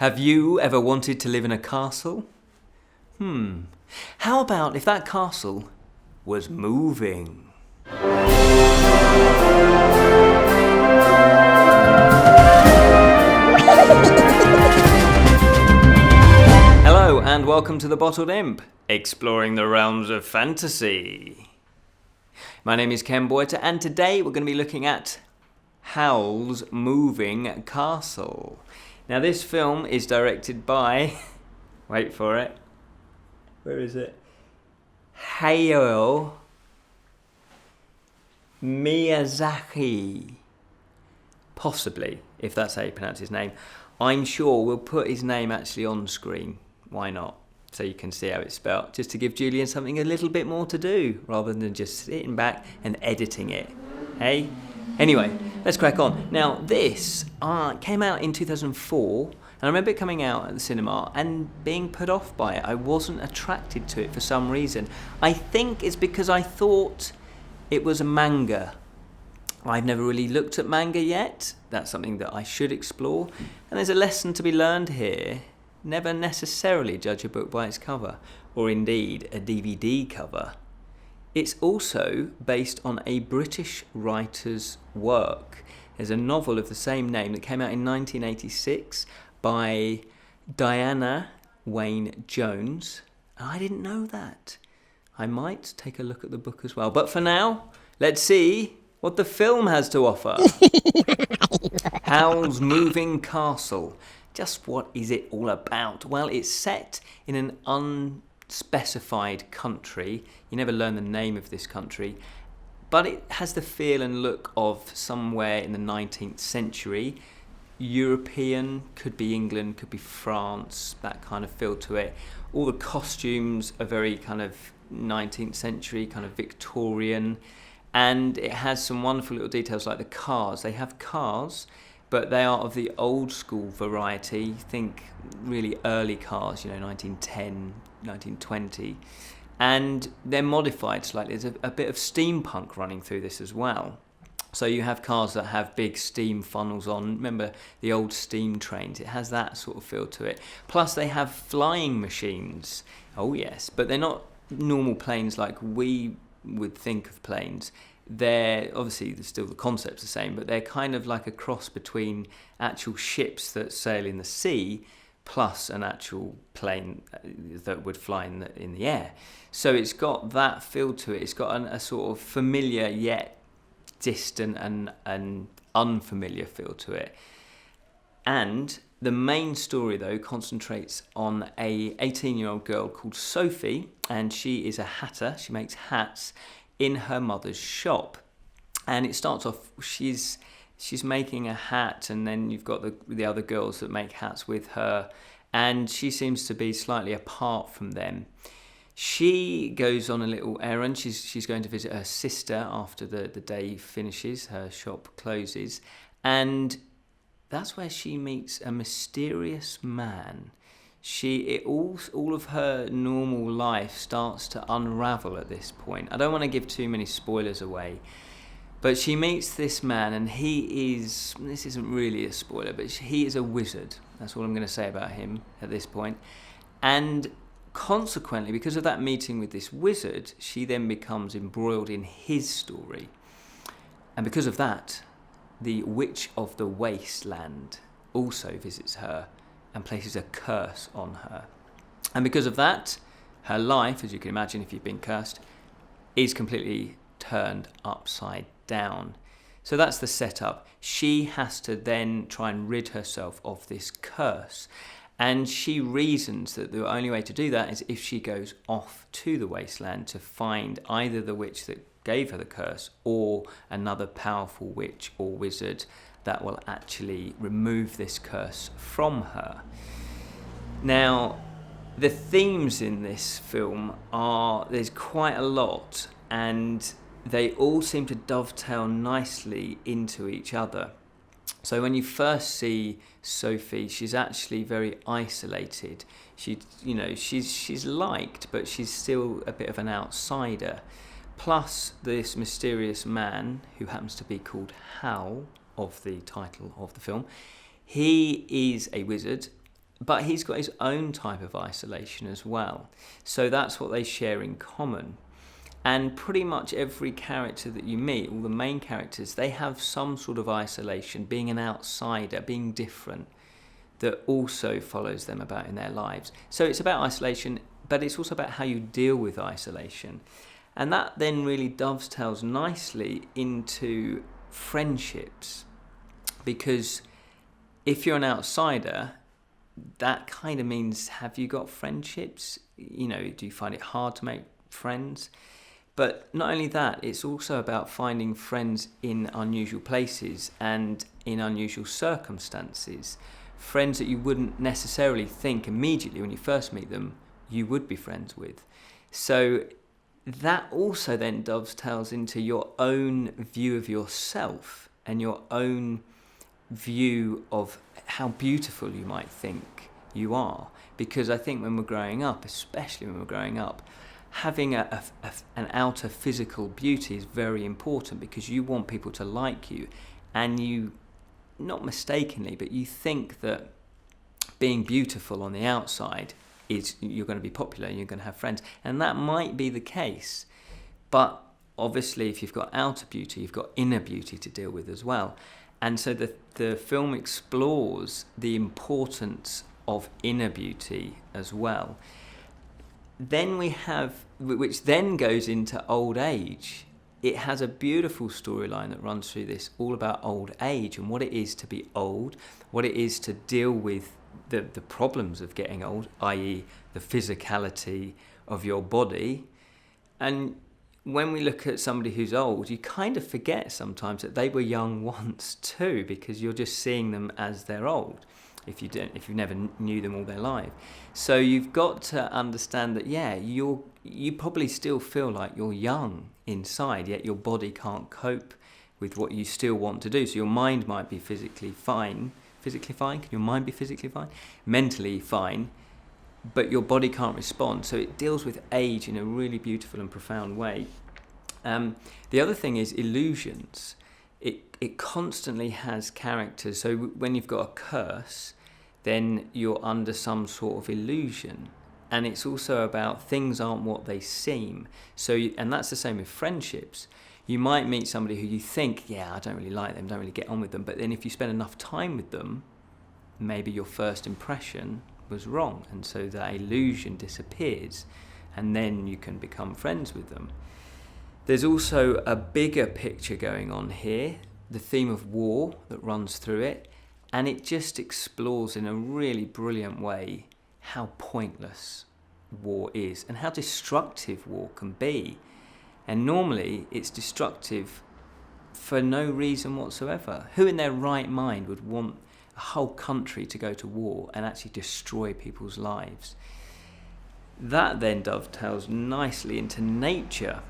Have you ever wanted to live in a castle? How about if that castle was moving? Hello and welcome to the Bottled Imp, exploring the realms of fantasy. My name is Ken Boyter and today we're going to be looking at Howl's Moving Castle. Now this film is directed by, wait for it, where is it? Hayao Miyazaki. Possibly, if that's how you pronounce his name. I'm sure we'll put his name actually on screen. Why not? So you can see how it's spelled, just to give Julian something a little bit more to do, rather than just sitting back and editing it. Hey? Anyway, let's crack on. Now, this came out in 2004, and I remember it coming out at the cinema and being put off by it. I wasn't attracted to it for some reason. I think it's because I thought it was a manga. I've never really looked at manga yet. That's something that I should explore. And there's a lesson to be learned here. Never necessarily judge a book by its cover, or indeed a DVD cover. It's also based on a British writer's work. There's a novel of the same name that came out in 1986 by Diana Wynne Jones. I didn't know that. I might take a look at the book as well. But for now, let's see what the film has to offer. Howl's Moving Castle. Just what is it all about? Well, it's set in an unspecified country. You never learn the name of this country, but it has the feel and look of somewhere in the 19th century. European, could be England, could be France, that kind of feel to it. All the costumes are very kind of 19th century, kind of Victorian, and it has some wonderful little details like the cars. They have cars, but they are of the old school variety. Think really early cars, 1910, 1920. And they're modified slightly. There's a bit of steampunk running through this as well. So you have cars that have big steam funnels on. Remember the old steam trains? It has that sort of feel to it. Plus they have flying machines. Oh yes, but they're not normal planes like we would think of planes. They're obviously still the concept's the same, but they're kind of like a cross between actual ships that sail in the sea plus an actual plane that would fly in the air. So it's got that feel to it. It's got a sort of familiar yet distant and unfamiliar feel to it. And the main story, though, concentrates on a 18-year-old girl called Sophie, and she is a hatter. She makes hats in her mother's shop. And it starts off, she's making a hat, and then you've got the other girls that make hats with her, and she seems to be slightly apart from them. She goes on a little errand. She's going to visit her sister after the day finishes, her shop closes, and that's where she meets a mysterious man. All of her normal life starts to unravel at this point. I don't want to give too many spoilers away, but she meets this man, and this isn't really a spoiler, but he is a wizard. That's all I'm going to say about him at this point. And consequently, because of that meeting with this wizard, she then becomes embroiled in his story. And because of that, the Witch of the Wasteland also visits her and places a curse on her. And because of that, her life, as you can imagine if you've been cursed, is completely turned upside down. So that's the setup. She has to then try and rid herself of this curse. And she reasons that the only way to do that is if she goes off to the wasteland to find either the witch that gave her the curse or another powerful witch or wizard that will actually remove this curse from her. Now, the themes in this film there's quite a lot, and they all seem to dovetail nicely into each other. So when you first see Sophie, she's actually very isolated. She's liked, but she's still a bit of an outsider. Plus, this mysterious man, who happens to be called Howl, of the title of the film, he is a wizard But he's got his own type of isolation as well. So that's what they share in common. And pretty much every character that you meet, all the main characters, they have some sort of isolation, being an outsider, being different, that also follows them about in their lives. So it's about isolation, but it's also about how you deal with isolation. And that then really dovetails nicely into friendships. Because if you're an outsider, that kind of means, have you got friendships? You know, do you find it hard to make friends? But not only that, it's also about finding friends in unusual places and in unusual circumstances. Friends that you wouldn't necessarily think immediately when you first meet them you would be friends with. So that also then dovetails into your own view of yourself and your own view of how beautiful you might think you are. Because I think when we're growing up, especially when we're growing up, having an outer physical beauty is very important, because you want people to like you, and you, not mistakenly, but you think that being beautiful on the outside is you're going to be popular and you're going to have friends, and that might be the case. But obviously if you've got outer beauty, you've got inner beauty to deal with as well. And so the film explores the importance of inner beauty as well. Then we have, which then goes into old age. It has a beautiful storyline that runs through this, all about old age and what it is to be old, what it is to deal with the problems of getting old, i.e. the physicality of your body. And when we look at somebody who's old, you kind of forget sometimes that they were young once too, because you're just seeing them as they're old if you never knew them all their life. So you've got to understand that, yeah, you probably still feel like you're young inside, yet your body can't cope with what you still want to do. So your mind might be physically fine. Can your mind be physically fine? Mentally fine, but your body can't respond. So it deals with age in a really beautiful and profound way. The other thing is illusions. It constantly has characters. So when you've got a curse, then you're under some sort of illusion. And it's also about things aren't what they seem. And that's the same with friendships. You might meet somebody who you think, yeah, I don't really like them, don't really get on with them. But then if you spend enough time with them, maybe your first impression was wrong. And so that illusion disappears, and then you can become friends with them. There's also a bigger picture going on here, the theme of war that runs through it. And it just explores in a really brilliant way how pointless war is and how destructive war can be. And normally it's destructive for no reason whatsoever. Who in their right mind would want a whole country to go to war and actually destroy people's lives? That then dovetails nicely into nature,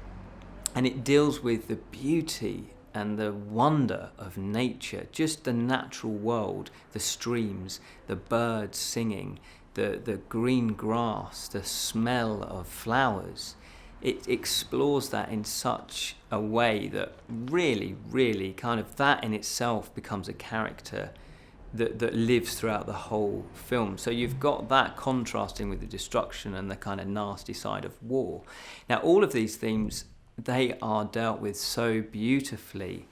and it deals with the beauty and the wonder of nature, just the natural world, the streams, the birds singing, the green grass, the smell of flowers. It explores that in such a way that really, really kind of that in itself becomes a character that lives throughout the whole film. So you've got that contrasting with the destruction and the kind of nasty side of war. Now, all of these themes, they are dealt with so beautifully.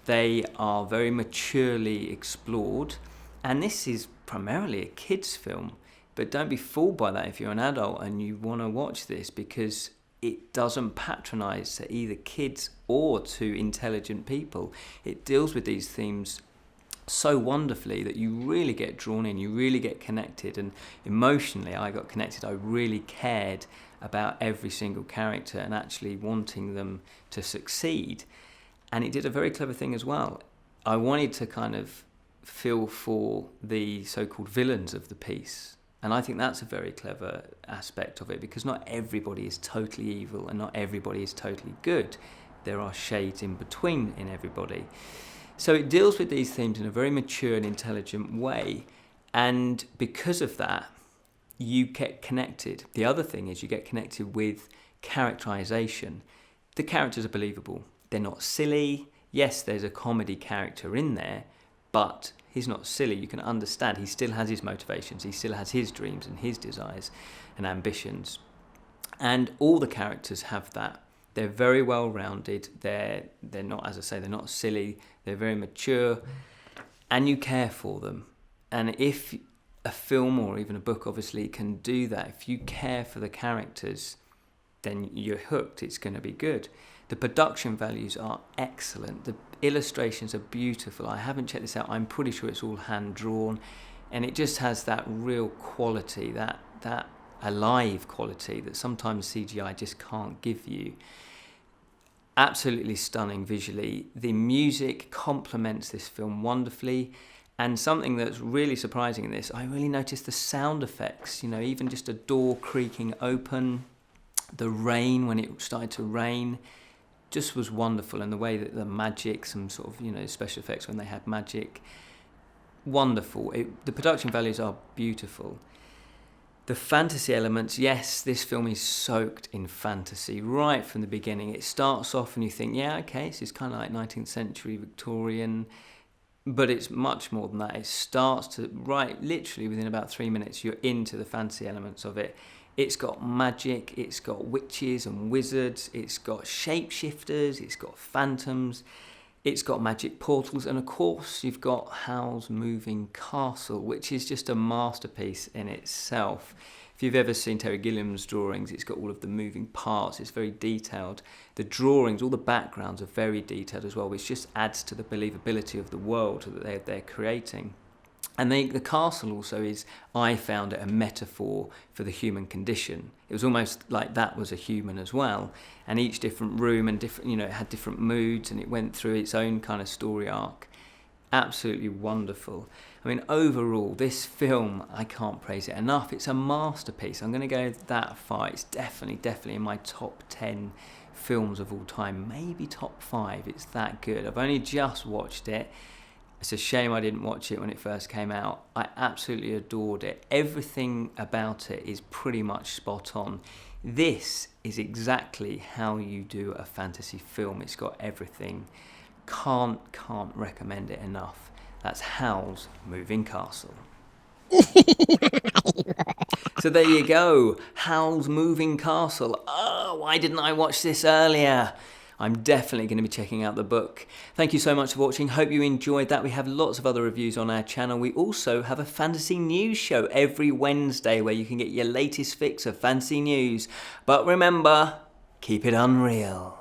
They are very maturely explored. And this is primarily a kids' film. But don't be fooled by that if you're an adult and you want to watch this, because it doesn't patronise to either kids or to intelligent people. It deals with these themes so wonderfully that you really get drawn in, you really get connected. And emotionally, I got connected. I really cared about every single character and actually wanting them to succeed. And it did a very clever thing as well. I wanted to kind of feel for the so-called villains of the piece. And I think that's a very clever aspect of it, because not everybody is totally evil and not everybody is totally good. There are shades in between in everybody. So it deals with these themes in a very mature and intelligent way. And because of that, you get connected. The other thing is you get connected with characterization. The characters are believable. They're not silly. Yes, there's a comedy character in there, but He's not silly. You can understand. He still has his motivations. He still has his dreams and his desires and ambitions. And all the characters have that. They're very well rounded. They're not, as I say, they're not silly. They're very mature, and you care for them. And if a film or even a book obviously can do that, if you care for the characters, then you're hooked. It's going to be good. The production values are excellent. The illustrations are beautiful. I haven't checked this out. I'm pretty sure it's all hand drawn, and it just has that real quality, that alive quality that sometimes CGI just can't give you. Absolutely stunning visually. The music complements this film wonderfully. And something that's really surprising in this, I really noticed the sound effects, even just a door creaking open, the rain when it started to rain, just was wonderful. And the way that the magic, some sort of, special effects when they had magic, wonderful. The production values are beautiful. The fantasy elements, yes, this film is soaked in fantasy right from the beginning. It starts off and you think, yeah, okay, this is kind of like 19th century Victorian, but it's much more than that. It starts to, literally within about 3 minutes, you're into the fantasy elements of it. It's got magic, it's got witches and wizards, it's got shapeshifters, it's got phantoms, it's got magic portals, and of course you've got Howl's moving castle, which is just a masterpiece in itself. If you've ever seen Terry Gilliam's drawings, it's got all of the moving parts, it's very detailed. The drawings, all the backgrounds are very detailed as well, which just adds to the believability of the world that they're creating. And the castle also is, I found it a metaphor for the human condition. It was almost like that was a human as well. And each different room and different, it had different moods, and it went through its own kind of story arc. Absolutely wonderful. I mean, overall, this film, I can't praise it enough. It's a masterpiece. I'm going to go that far. It's definitely in my top 10 films of all time, maybe top 5. It's that good. I've only just watched it. It's a shame I didn't watch it when it first came out. I absolutely adored it. Everything about it is pretty much spot on. This is exactly how you do a fantasy film. It's got everything. Can't recommend it enough. That's Howl's Moving Castle. So there you go. Howl's Moving Castle. Oh, why didn't I watch this earlier? I'm definitely going to be checking out the book. Thank you so much for watching. Hope you enjoyed that. We have lots of other reviews on our channel. We also have a fantasy news show every Wednesday where you can get your latest fix of fantasy news. But remember, keep it unreal.